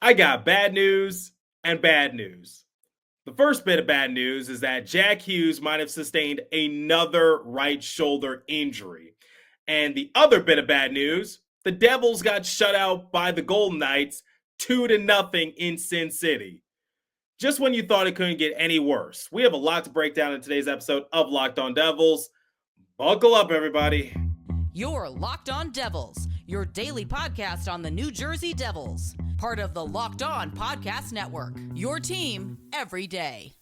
I got bad news and bad news. The first bit of bad news is that Jack Hughes might have sustained another right shoulder injury. And the other bit of bad news, the Devils got shut out by the Golden Knights 2-0 in Sin City. Just when you thought it couldn't get any worse. We have a lot to break down in today's episode of Locked On Devils. Buckle up, everybody. You're Locked On Devils, your daily podcast on the New Jersey Devils. Part of the Locked On Podcast Network, your team every day.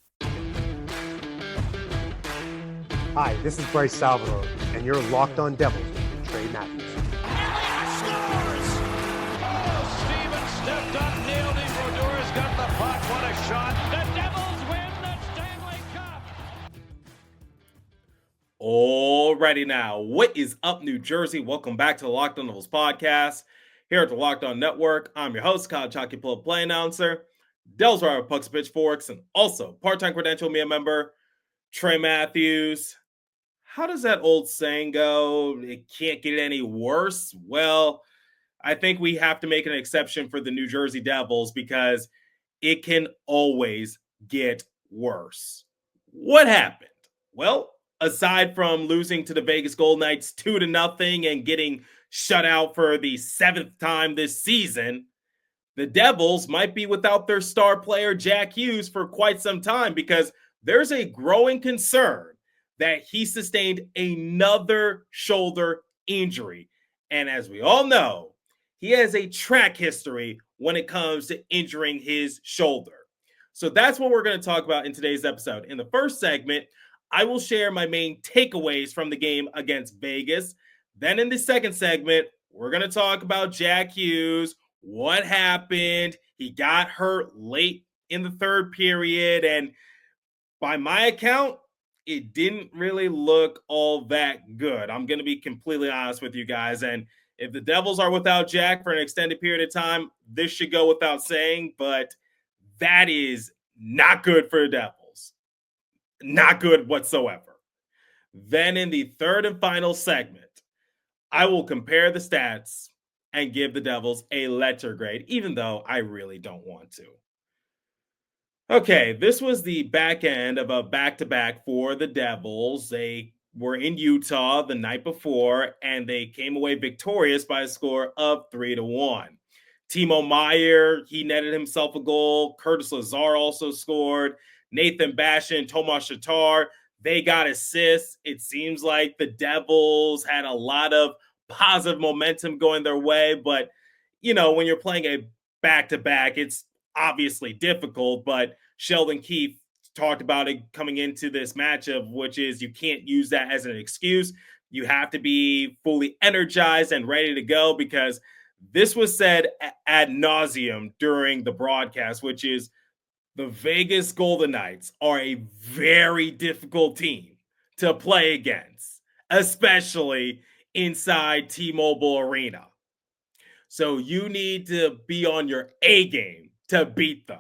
Hi, this is Bryce Salvador, and you're Locked On Devils with Trey Matthews. Scores! Oh, Stevens stepped up, nailed him. Brodor's got the puck. What a shot. The Devils win the Stanley Cup. Alrighty now, what is up, New Jersey? Welcome back to the Locked On Devils podcast. Here at the Locked On Network, I'm your host, Kyle Chalky play announcer, Devils Rider Pucks Pitchforks, and also part-time credential media member, Trey Matthews. How does that old saying go? It can't get any worse? Well, I think we have to make an exception for the New Jersey Devils because it can always get worse. What happened? Well, aside from losing to the Vegas Golden Knights 2-0 and getting shut out for the 7th time this season, the Devils might be without their star player Jack Hughes for quite some time because there's a growing concern that he sustained another shoulder injury. And as we all know, he has a track history when it comes to injuring his shoulder. So that's what we're going to talk about in today's episode. In the first segment, I will share my main takeaways from the game against Vegas. Then in the second segment, we're going to talk about Jack Hughes, what happened. He got hurt late in the third period, and by my account, it didn't really look all that good. I'm going to be completely honest with you guys, and if the Devils are without Jack for an extended period of time, this should go without saying, but that is not good for the Devils. Not good whatsoever. Then in the third and final segment, I will compare the stats and give the Devils a letter grade, even though I really don't want to. Okay, this was the back end of a back-to-back for the Devils. They were in Utah the night before, and they came away victorious by a score of 3-1. Timo Meier, he netted himself a goal. Curtis Lazar also scored. Nathan Bashin, Tomas Tatar, they got assists. It seems like the Devils had a lot of positive momentum going their way, but, you know, when you're playing a back-to-back, it's obviously difficult, but Sheldon Keefe talked about it coming into this matchup, which is you can't use that as an excuse. You have to be fully energized and ready to go because this was said ad nauseum during the broadcast, which is the Vegas Golden Knights are a very difficult team to play against, especially inside T-Mobile Arena. So you need to be on your A game to beat them.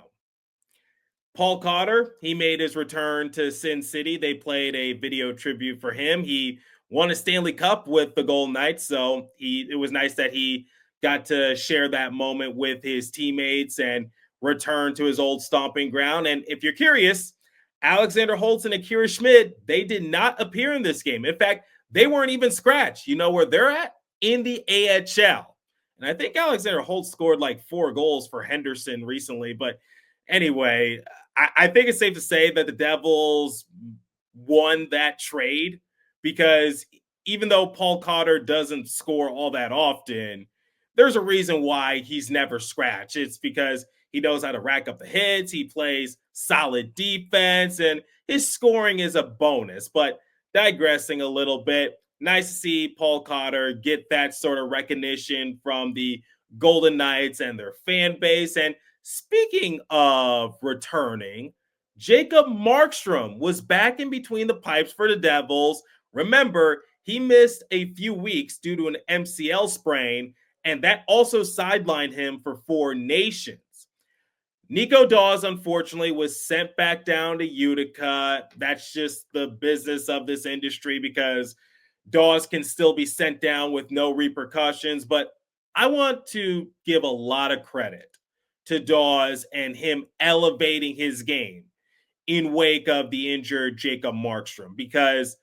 Paul Cotter, he made his return to Sin City. They played a video tribute for him. He won a Stanley Cup with the Golden Knights, so it was nice that he got to share that moment with his teammates and return to his old stomping ground. And if you're curious, Alexander Holtz and Akira Schmid, they did not appear in this game. In fact, they weren't even scratched. You know where they're at? In the AHL. And I think Alexander Holtz scored like 4 goals for Henderson recently. But anyway, I think it's safe to say that the Devils won that trade because even though Paul Cotter doesn't score all that often, there's a reason why he's never scratched. It's because he knows how to rack up the hits. He plays solid defense, and his scoring is a bonus. But digressing a little bit, nice to see Paul Cotter get that sort of recognition from the Golden Knights and their fan base. And speaking of returning, Jacob Markstrom was back in between the pipes for the Devils. Remember, he missed a few weeks due to an MCL sprain, and that also sidelined him for 4 Nations. Nico Dawes, unfortunately, was sent back down to Utica. That's just the business of this industry because Dawes can still be sent down with no repercussions. But I want to give a lot of credit to Dawes and him elevating his game in wake of the injured Jacob Markstrom, because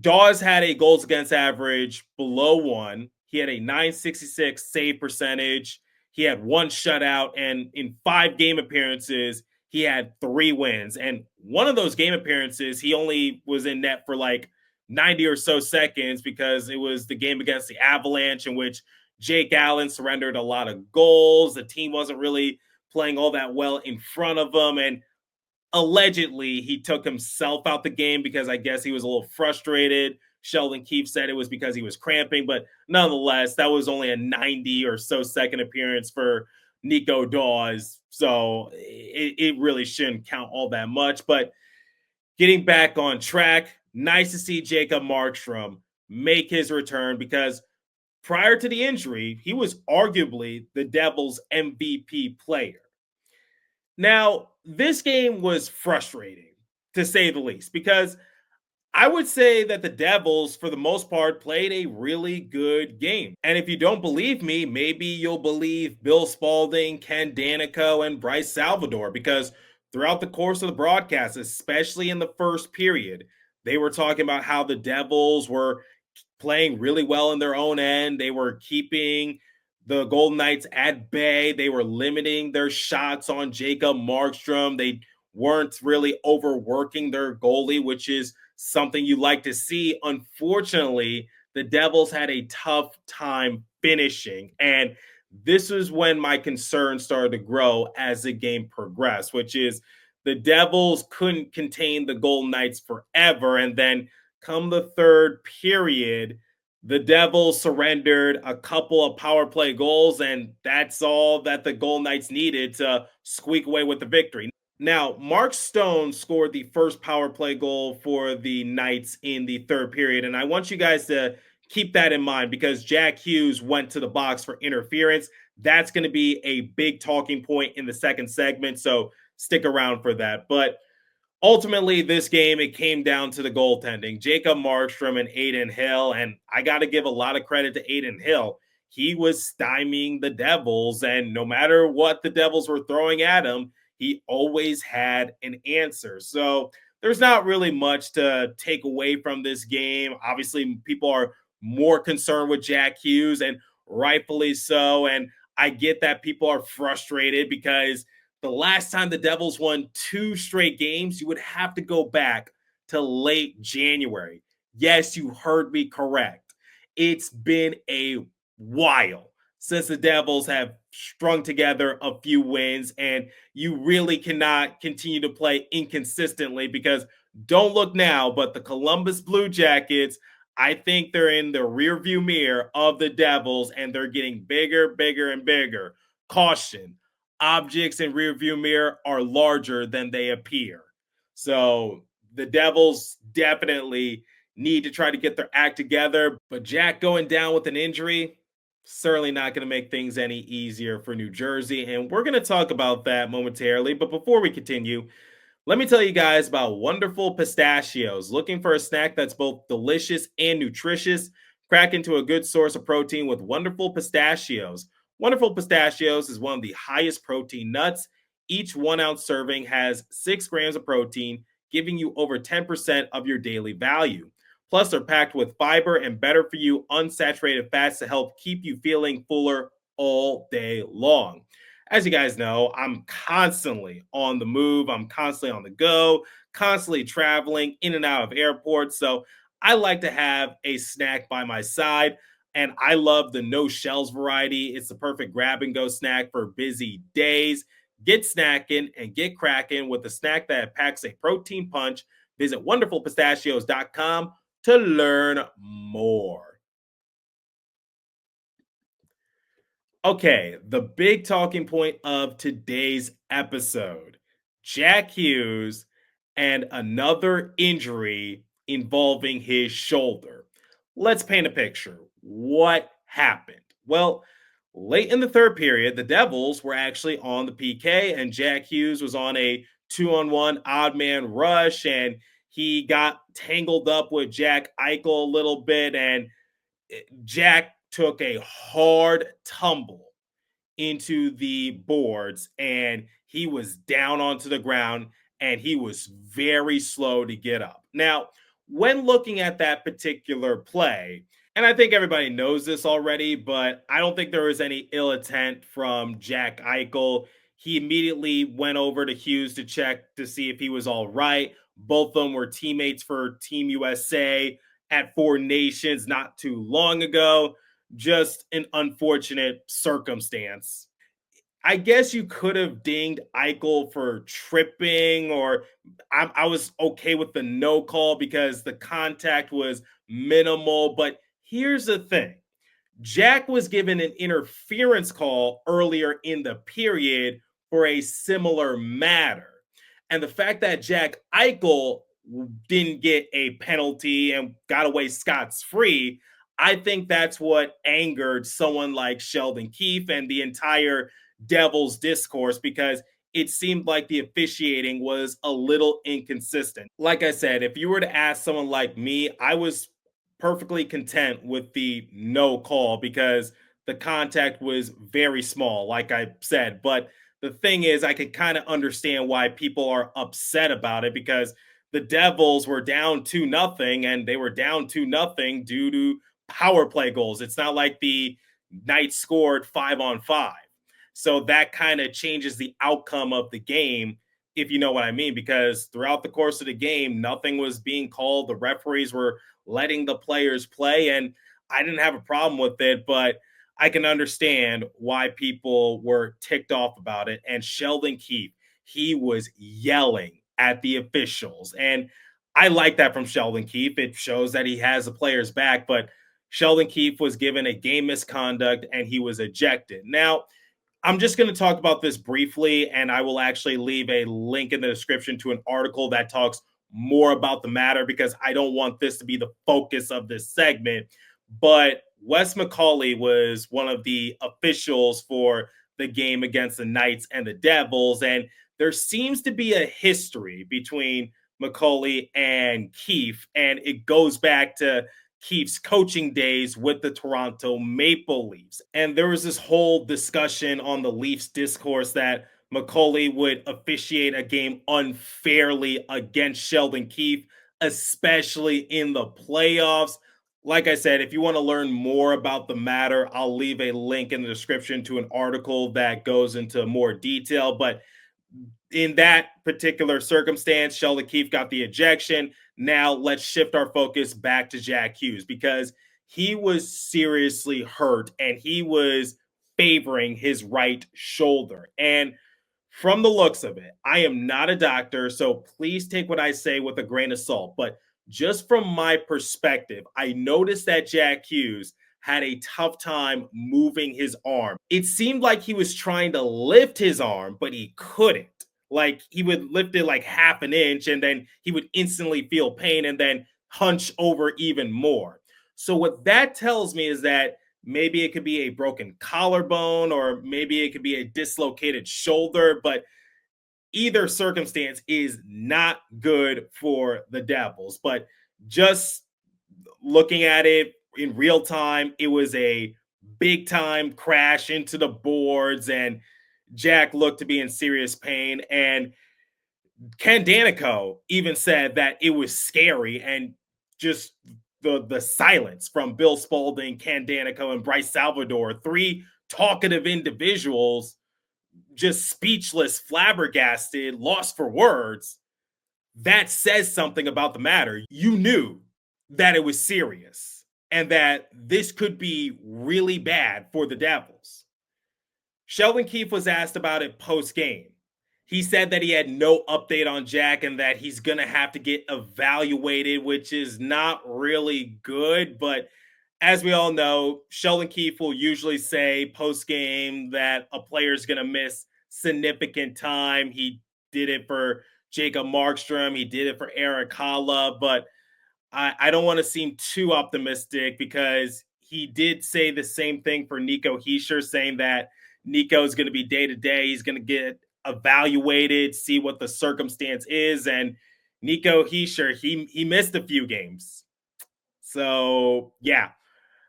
Dawes had a goals against average below 1. He had a 966 save percentage. He had one shutout, and in 5 game appearances, he had 3 wins. And one of those game appearances, he only was in net for like 90 or so seconds, because it was the game against the Avalanche in which Jake Allen surrendered a lot of goals. The team wasn't really playing all that well in front of him, and allegedly he took himself out the game because I guess he was a little frustrated. Sheldon Keefe said it was because he was cramping, but nonetheless, that was only a 90 or so second appearance for Nico Dawes. So it really shouldn't count all that much. But getting back on track, nice to see Jacob Markstrom make his return, because prior to the injury, he was arguably the Devils' MVP player. Now, this game was frustrating, to say the least, because I would say that the Devils, for the most part, played a really good game. And if you don't believe me, maybe you'll believe Bill Spaulding, Ken Danico, and Bryce Salvador, because throughout the course of the broadcast, especially in the first period, they were talking about how the Devils were playing really well in their own end. They were keeping the Golden Knights at bay. They were limiting their shots on Jacob Markstrom. They weren't really overworking their goalie, which is something you like to see. Unfortunately, the Devils had a tough time finishing. And this is when my concerns started to grow as the game progressed, which is the Devils couldn't contain the Golden Knights forever. And then come the third period, the Devils surrendered a couple of power play goals, and that's all that the Golden Knights needed to squeak away with the victory. Now, Mark Stone scored the first power play goal for the Knights in the third period, and I want you guys to keep that in mind, because Jack Hughes went to the box for interference. That's going to be a big talking point in the second segment, so stick around for that. But ultimately, this game, it came down to the goaltending. Jacob Markstrom and Adin Hill, and I got to give a lot of credit to Adin Hill. He was stymieing the Devils, and no matter what the Devils were throwing at him, he always had an answer. So there's not really much to take away from this game. Obviously, people are more concerned with Jack Hughes, and rightfully so. And I get that people are frustrated, because the last time the Devils won 2 straight games, you would have to go back to late January. Yes, you heard me correct. It's been a while since the Devils have strung together a few wins, and you really cannot continue to play inconsistently, because don't look now, but the Columbus Blue Jackets, I think they're in the rearview mirror of the Devils, and they're getting bigger, bigger, and bigger. Caution. Objects in rearview mirror are larger than they appear. So the Devils definitely need to try to get their act together. But Jack going down with an injury, certainly not going to make things any easier for New Jersey. And we're going to talk about that momentarily. But before we continue, let me tell you guys about Wonderful Pistachios. Looking for a snack that's both delicious and nutritious? Crack into a good source of protein with Wonderful Pistachios. Wonderful Pistachios is one of the highest protein nuts. Each 1 ounce serving has 6 grams of protein, giving you over 10% of your daily value. Plus, they're packed with fiber and better for you unsaturated fats to help keep you feeling fuller all day long. As you guys know, I'm constantly on the move. I'm constantly on the go, constantly traveling in and out of airports. So I like to have a snack by my side. And I love the no shells variety. It's the perfect grab and go snack for busy days. Get snackin' and get crackin' with a snack that packs a protein punch. Visit wonderfulpistachios.com to learn more. Okay, the big talking point of today's episode: Jack Hughes and another injury involving his shoulder. Let's paint a picture. What happened? Well, late in the third period, the Devils were actually on the PK, and Jack Hughes was on a 2-on-1 odd man rush, and he got tangled up with Jack Eichel a little bit, and Jack took a hard tumble into the boards and he was down onto the ground and he was very slow to get up. Now, when looking at that particular play, and I think everybody knows this already, but I don't think there was any ill intent from Jack Eichel. He immediately went over to Hughes to check to see if he was all right. Both of them were teammates for Team USA at Four Nations not too long ago. Just an unfortunate circumstance. I guess you could have dinged Eichel for tripping, or I was okay with the no call because the contact was minimal. But here's the thing: Jack was given an interference call earlier in the period for a similar matter. And the fact that Jack Eichel didn't get a penalty and got away scot free, I think that's what angered someone like Sheldon Keefe and the entire Devils discourse because it seemed like the officiating was a little inconsistent. Like I said, if you were to ask someone like me, I was perfectly content with the no call because the contact was very small, like I said. But the thing is, I could kind of understand why people are upset about it because the Devils were down 2-0 and they were down 2-0 due to power play goals. It's not like the Knights scored 5-on-5. So that kind of changes the outcome of the game, if you know what I mean, because throughout the course of the game, nothing was being called. The referees were letting the players play, and I didn't have a problem with it, but I can understand why people were ticked off about it. And Sheldon Keefe, he was yelling at the officials. And I like that from Sheldon Keefe. It shows that he has the players back, but Sheldon Keefe was given a game misconduct and he was ejected. Now, I'm just going to talk about this briefly, and I will actually leave a link in the description to an article that talks more about the matter because I don't want this to be the focus of this segment. But Wes McCauley was one of the officials for the game against the Knights and the Devils, and there seems to be a history between McCauley and Keefe, and it goes back to Keefe's coaching days with the Toronto Maple Leafs. And there was this whole discussion on the Leafs discourse that McCauley would officiate a game unfairly against Sheldon Keefe, especially in the playoffs. Like I said, if you want to learn more about the matter, I'll leave a link in the description to an article that goes into more detail. But in that particular circumstance, Sheldon Keefe got the ejection. Now let's shift our focus back to Jack Hughes because he was seriously hurt and he was favoring his right shoulder. And from the looks of it, I am not a doctor, so please take what I say with a grain of salt. But just from my perspective, I noticed that Jack Hughes had a tough time moving his arm. It seemed like he was trying to lift his arm, but he couldn't. Like he would lift it like half an inch and then he would instantly feel pain and then hunch over even more. So, what that tells me is that maybe it could be a broken collarbone or maybe it could be a dislocated shoulder, but either circumstance is not good for the Devils. But just looking at it in real time, it was a big time crash into the boards, and Jack looked to be in serious pain. And Ken Danico even said that it was scary, and just the silence from Bill Spaulding, Ken Danico, and Bryce Salvador, three talkative individuals, just speechless, flabbergasted, lost for words. That says something about the matter. You knew that it was serious and that this could be really bad for the Devils. Sheldon Keefe was asked about it post game. He said that he had no update on Jack and that he's going to have to get evaluated, which is not really good. But as we all know, Sheldon Keefe will usually say post game that a player is going to miss significant time. He did it for Jacob Markstrom. He did it for Eric Haula. But I don't want to seem too optimistic because he did say the same thing for Nico Hischier, saying that Nico is going to be day to day. He's going to get evaluated, see what the circumstance is. And Nico Hischier, he missed a few games. So, yeah,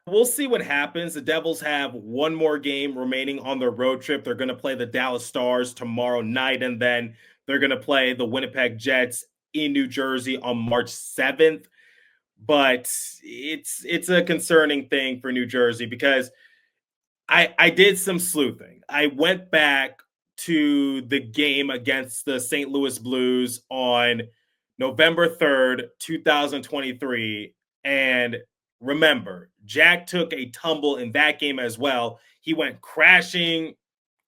We'll see what happens. The Devils have one more game remaining on their road trip. They're going to play the Dallas Stars tomorrow night, and then they're going to play the Winnipeg Jets in New Jersey on March 7th. But it's a concerning thing for New Jersey because I did some sleuthing. I went back to the game against the St. Louis Blues on November 3rd, 2023. And remember, Jack took a tumble in that game as well. He went crashing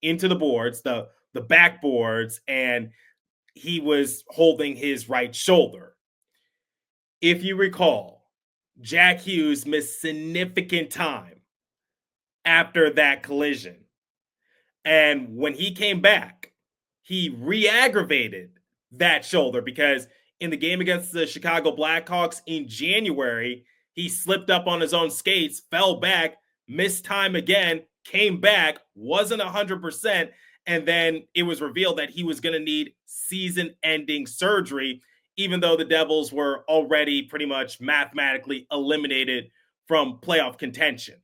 into the boards, the backboards, and he was holding his right shoulder. If you recall, Jack Hughes missed significant time after that collision. And when he came back, he re-aggravated that shoulder because in the game against the Chicago Blackhawks in January, he slipped up on his own skates, fell back, missed time again, came back, wasn't 100%, and then it was revealed that he was going to need season-ending surgery, even though the Devils were already pretty much mathematically eliminated from playoff contention.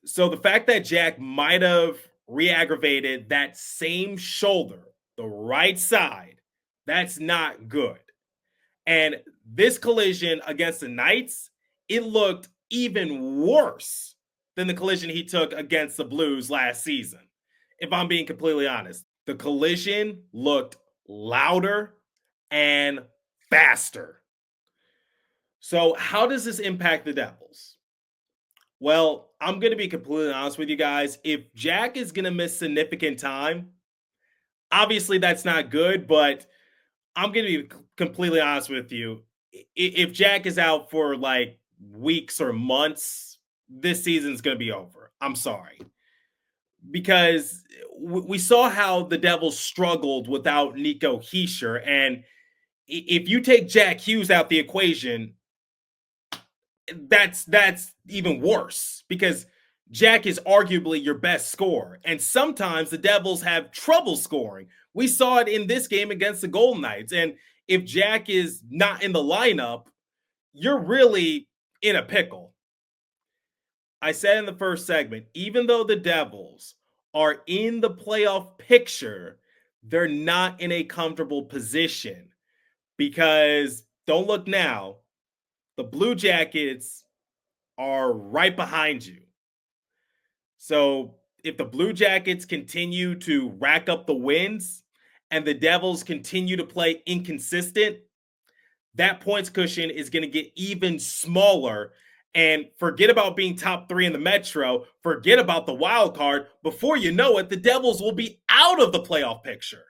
So the fact that Jack might have re-aggravated that same shoulder, the right side, that's not good. And this collision against the Knights, it looked even worse than the collision he took against the Blues last season. If I'm being completely honest, the collision looked louder and faster. So how does this impact the Devils? Well, I'm going to be completely honest with you guys. If Jack is going to miss significant time, obviously that's not good, but I'm going to be completely honest with you. If Jack is out for like weeks or months, this season's going to be over. I'm sorry. Because we saw how the Devils struggled without Nico Hischier. And if you take Jack Hughes out the equation, that's even worse because Jack is arguably your best scorer. And sometimes the Devils have trouble scoring. We saw it in this game against the Golden Knights. And if Jack is not in the lineup, you're really in a pickle. I said in the first segment, even though the Devils are in the playoff picture, they're not in a comfortable position because don't look now, the Blue Jackets are right behind you. So if the Blue Jackets continue to rack up the wins and the Devils continue to play inconsistent, that points cushion is going to get even smaller. And forget about being top 3 in the Metro. Forget about the wild card. Before you know it, the Devils will be out of the playoff picture.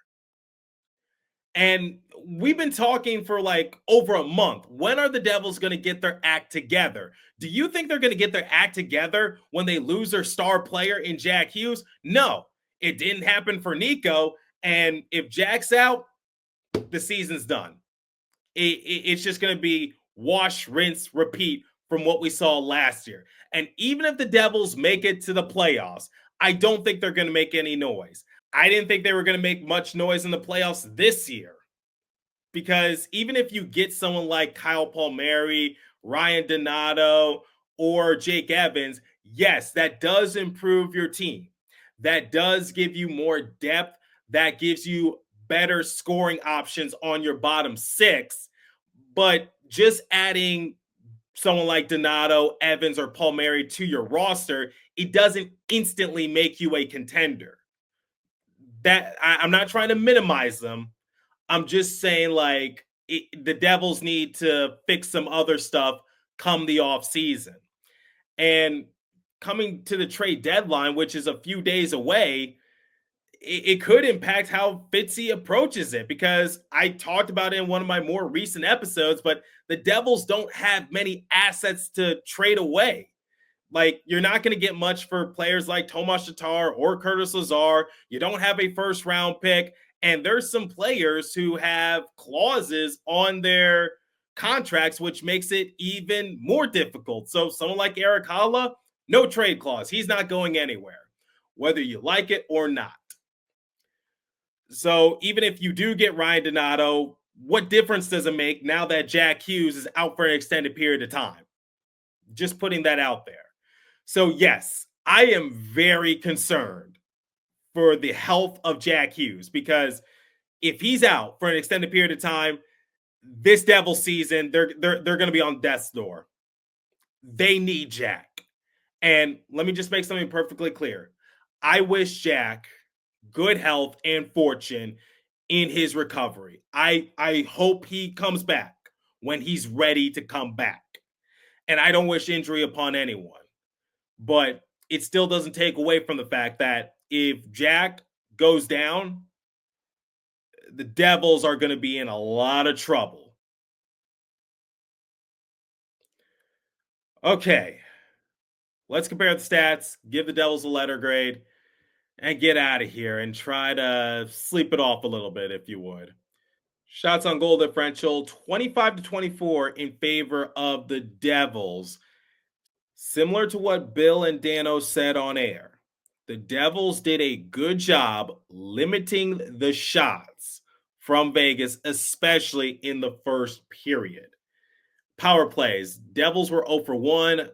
And we've been talking for like over a month. When are the Devils going to get their act together? Do you think they're going to get their act together when they lose their star player in Jack Hughes? No, it didn't happen for Nico. And if Jack's out, the season's done. It's just going to be wash, rinse, repeat from what we saw last year. And even if the Devils make it to the playoffs, I don't think they're going to make any noise. I didn't think they were going to make much noise in the playoffs this year. Because even if you get someone like Kyle Palmieri, Ryan Donato, or Jake Evans, yes, that does improve your team. That does give you more depth. That gives you better scoring options on your bottom 6. But just adding someone like Donato, Evans, or Palmieri to your roster, it doesn't instantly make you a contender. I'm not trying to minimize them. I'm just saying, like, the Devils need to fix some other stuff come the offseason. And coming to the trade deadline, which is a few days away, it could impact how Fitzy approaches it, because I talked about it in one of my more recent episodes, but the Devils don't have many assets to trade away. Like, you're not going to get much for players like Tomas Tatar or Curtis Lazar. You don't have a first round pick. And there's some players who have clauses on their contracts, which makes it even more difficult. So someone like Eric Halla, no trade clause. He's not going anywhere, whether you like it or not. So even if you do get Ryan Donato, what difference does it make now that Jack Hughes is out for an extended period of time? Just putting that out there. So, yes, I am very concerned for the health of Jack Hughes, because if he's out for an extended period of time, this Devil season, they're going to be on death's door. They need Jack. And let me just make something perfectly clear. I wish Jack good health and fortune in his recovery. I hope he comes back when he's ready to come back. And I don't wish injury upon anyone. But it still doesn't take away from the fact that if Jack goes down, the Devils are going to be in a lot of trouble. Okay. Let's compare the stats, give the Devils a letter grade, and get out of here and try to sleep it off a little bit, if you would. Shots on goal differential, 25-24 in favor of the Devils. Similar to what Bill and Dano said on air, the Devils did a good job limiting the shots from Vegas, especially in the first period. Power plays, Devils were 0 for 1,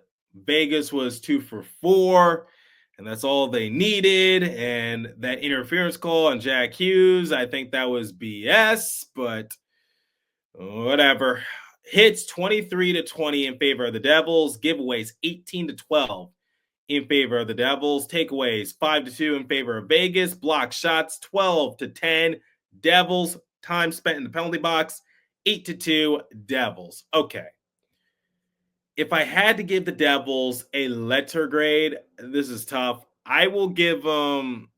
Vegas was 2 for 4, and that's all they needed. And that interference call on Jack Hughes, I think that was BS, but whatever. Hits 23-20 in favor of the Devils, giveaways 18-12 in favor of the Devils, takeaways 5-2 in favor of Vegas, block shots 12-10 Devils, time spent in the penalty box 8-2 Devils. Okay. If I had to give the Devils a letter grade, this is tough. I will give them,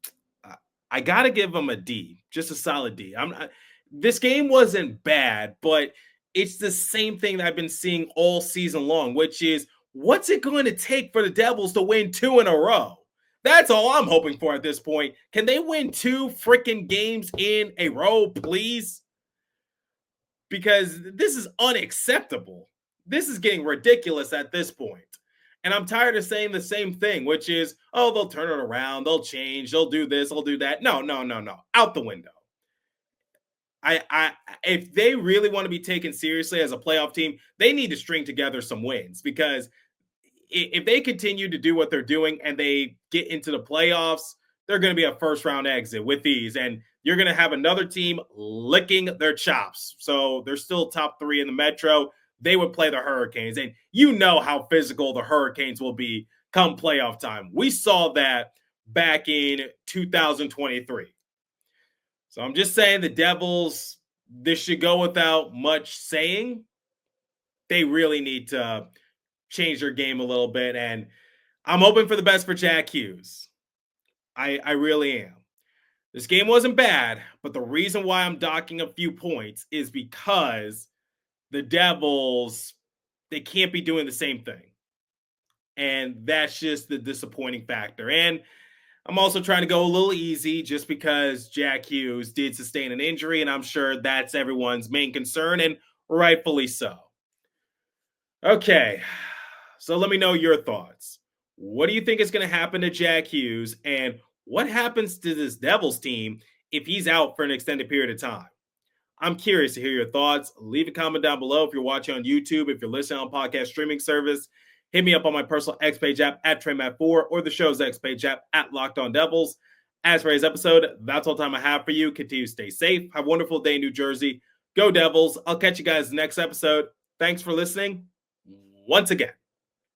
I got to give them a D, just a solid D. This game wasn't bad, but it's the same thing that I've been seeing all season long, which is, what's it going to take for the Devils to win 2 in a row? That's all I'm hoping for at this point. Can they win 2 freaking games in a row, please? Because this is unacceptable. This is getting ridiculous at this point. And I'm tired of saying the same thing, which is, oh, they'll turn it around, they'll change, they'll do this, they'll do that. No. Out the window. If they really want to be taken seriously as a playoff team, they need to string together some wins, because if they continue to do what they're doing and they get into the playoffs, they're going to be a first round exit with these, and you're going to have another team licking their chops. So they're still top 3 in the Metro. They would play the Hurricanes, and you know how physical the Hurricanes will be come playoff time. We saw that back in 2023. So I'm just saying the Devils, this should go without much saying. They really need to change their game a little bit, and I'm hoping for the best for Jack Hughes. I really am. This game wasn't bad, but the reason why I'm docking a few points is because the Devils, they can't be doing the same thing. And that's just the disappointing factor. And I'm also trying to go a little easy just because Jack Hughes did sustain an injury, and I'm sure that's everyone's main concern, and rightfully so. Okay, so let me know your thoughts. What do you think is going to happen to Jack Hughes, and what happens to this Devils team if he's out for an extended period of time? I'm curious to hear your thoughts. Leave a comment down below if you're watching on YouTube, if you're listening on podcast streaming service. Hit me up on my personal X page app at TreyMatt4 or the show's X page app at Locked On Devils. As for today's episode, that's all the time I have for you. Continue to stay safe. Have a wonderful day in New Jersey. Go Devils. I'll catch you guys next episode. Thanks for listening once again.